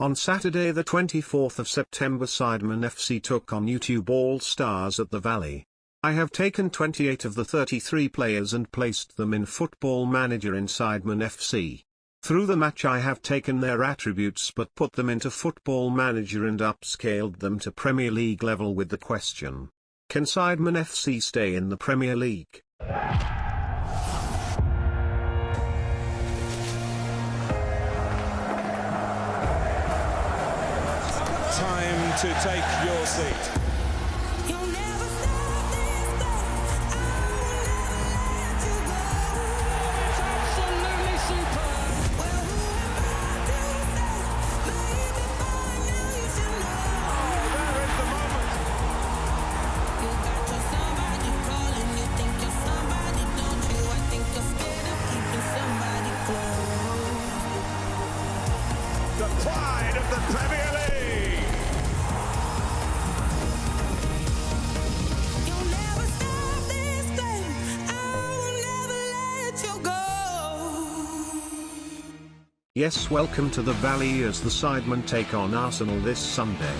On Saturday the 24th of September, Sidemen FC took on YouTube All Stars at the Valley. I have taken 28 of the 33 players and placed them in Football Manager in Sidemen FC. Through the match I have taken their attributes but put them into Football Manager and upscaled them to Premier League level with the question: can Sidemen FC stay in the Premier League? Time to take your seat. The pride of the Premier League. You'll never stop this game. I will never let you go. Yes, welcome to the Valley as the Sidemen take on Arsenal this Sunday.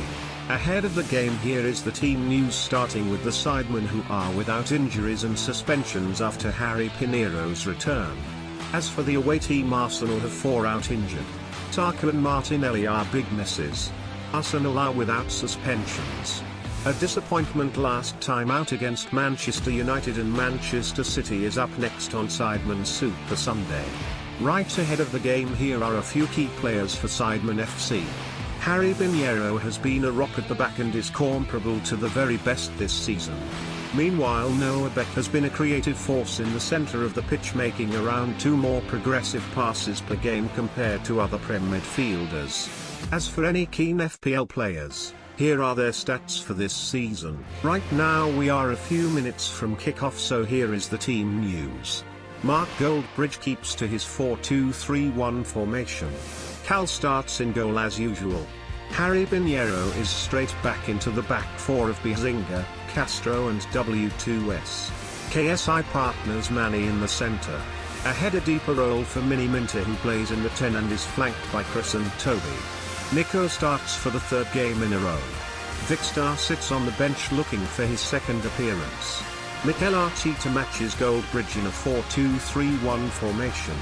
Ahead of the game, here is the team news, starting with the Sidemen, who are without injuries and suspensions after Harry Pinero's return. As for the away team, Arsenal have 4 out injured. Saka and Martinelli are big misses. Arsenal are without suspensions. A disappointment last time out against Manchester United, and Manchester City is up next on Sidemen Super Sunday. Right ahead of the game, here are a few key players for Sidemen FC. Harry Pinheiro has been a rock at the back and is comparable to the very best this season. Meanwhile, Noah Beck has been a creative force in the centre of the pitch, making around 2 more progressive passes per game compared to other Prem midfielders. As for any keen FPL players, here are their stats for this season. Right now we are a few minutes from kickoff, so here is the team news. Mark Goldbridge keeps to his 4-2-3-1 formation. Cal starts in goal as usual. Harry Pinheiro is straight back into the back 4 of Bizinga, Castro and W2S. KSI partners Manny in the centre. Ahead, a deeper role for Mini Minter, who plays in the 10 and is flanked by Chris and Toby. Nico starts for the 3rd game in a row. Vicstar sits on the bench looking for his 2nd appearance. Mikel Arteta matches Goldbridge in a 4-2-3-1 formation.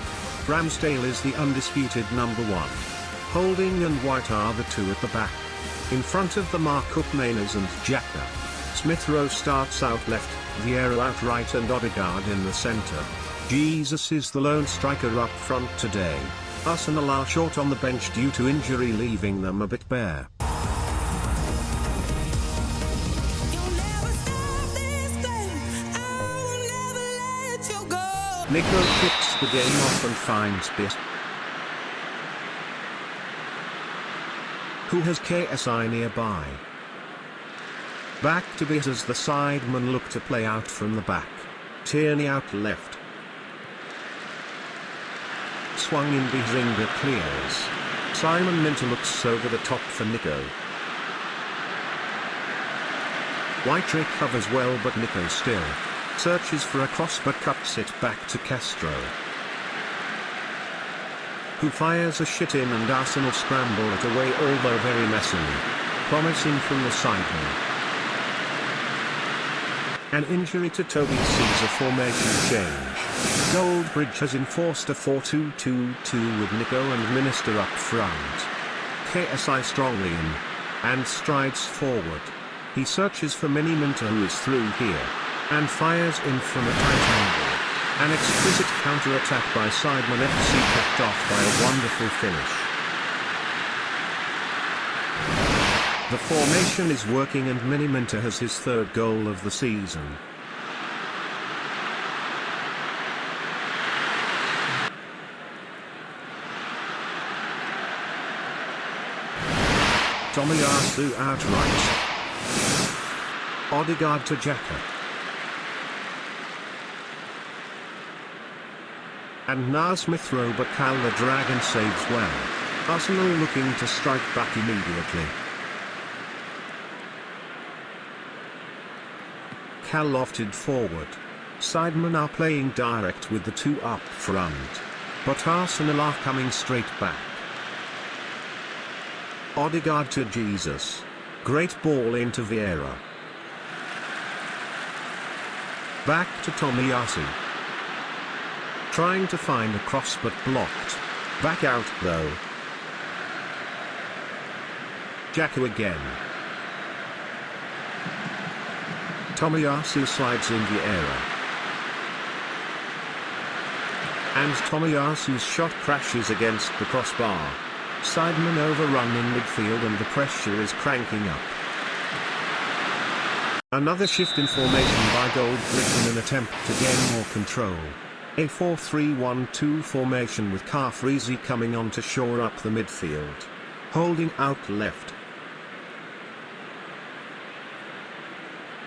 Ramsdale is the undisputed number 1. Holding and White are the 2 at the back. In front of the mark-up, Mainers and Xhaka. Smith Rowe starts out left, Vieira out right and Odegaard in the centre. Jesus is the lone striker up front today. Arsenal are short on the bench due to injury, leaving them a bit bare. Nico kicks the game off and finds Biss, who has KSI nearby. Back to Biss as the Sidemen look to play out from the back. Tierney out left. Swung in, Bizinga clears. Simon Minter looks over the top for Nico. White recovers well, but Nico still searches for a cross but cuts it back to Castro, who fires a shit in, and Arsenal scramble it away, although very messily. Promising from the Sidemen. An injury to Toby sees a formation change. Goldbridge has enforced a 4-2-2-2 with Nico and Minister up front. KSI strongly in, and strides forward. He searches for Mini Minter, who is through here, and fires in from a tight angle. An exquisite counter-attack by Sidemen FC, capped off by a wonderful finish. The formation is working and Mini Minter has his 3rd goal of the season. Tomiyasu outright. Odegaard to Xhaka. And now Smith Rowe, but Cal the Dragon saves well. Arsenal looking to strike back immediately. Cal lofted forward. Sidemen are playing direct with the 2 up front, but Arsenal are coming straight back. Odegaard to Jesus. Great ball into Vieira. Back to Tomiyasu. Trying to find a cross but blocked. Back out though. Jacko again. Tomiyasu slides in Vieira. And Tomiyasu's shot crashes against the crossbar. Sidemen overrun in midfield and the pressure is cranking up. Another shift in formation by Goldbridge in an attempt to gain more control. A 4-3-1-2 formation with Carfreezy coming on to shore up the midfield. Holding out left.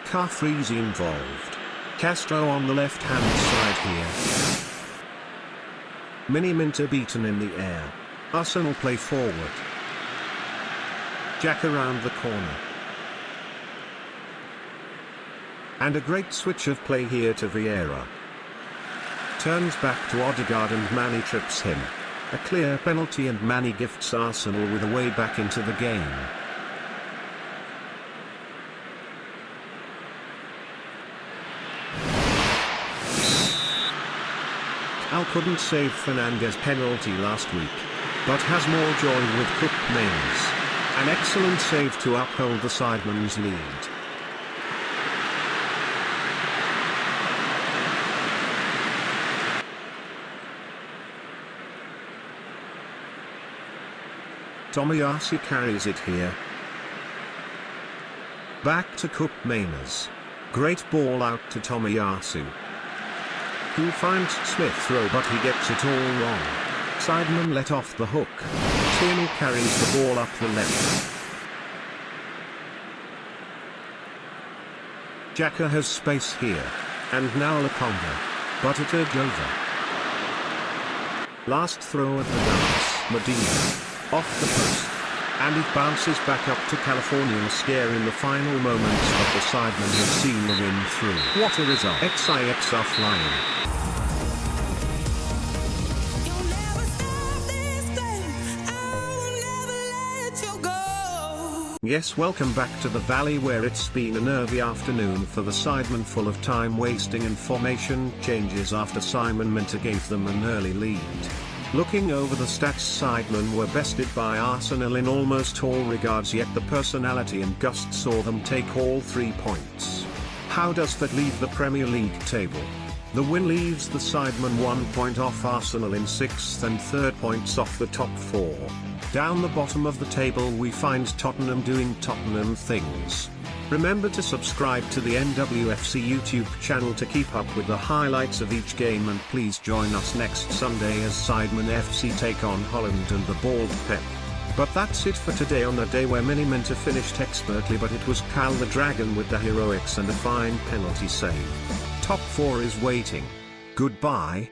Carfreezy involved. Castro on the left-hand side here. Mini-Minter beaten in the air. Arsenal play forward. Jack around the corner. And a great switch of play here to Vieira. Turns back to Odegaard and Manny trips him. A clear penalty and Manny gifts Arsenal with a way back into the game. Al couldn't save Fernandes' penalty last week, but has more joy with Cook Mains. An excellent save to uphold the Sidemen's lead. Tomiyasu carries it here. Back to Cook Mainers. Great ball out to Tomiyasu. Who finds Smith throw but he gets it all wrong. Sidemen let off the hook. Tierney carries the ball up the left. Xhaka has space here. And now Lokonga. But it urged over. Last throw at the dance. Medina. Off the post. And it bounces back up to California, scare in the final moments, but the Sidemen have seen the win through. What a result. XIX are flying. You'll never stop this flame. I will never let you go. Yes, welcome back to the Valley, where it's been a nervy afternoon for the Sidemen, full of time wasting and formation changes after Simon Minter gave them an early lead. Looking over the stats, Sidemen were bested by Arsenal in almost all regards, yet the personality and gust saw them take all 3 points. How does that leave the Premier League table? The win leaves the Sidemen 1 point off Arsenal in 6th and 3rd points off the top 4. Down the bottom of the table we find Tottenham doing Tottenham things. Remember to subscribe to the NWFC YouTube channel to keep up with the highlights of each game, and please join us next Sunday as Sidemen FC take on Holland and the Bald Pep. But that's it for today, on a day where Mini-Minter finished expertly, but it was Cal the Dragon with the heroics and a fine penalty save. Top 4 is waiting. Goodbye.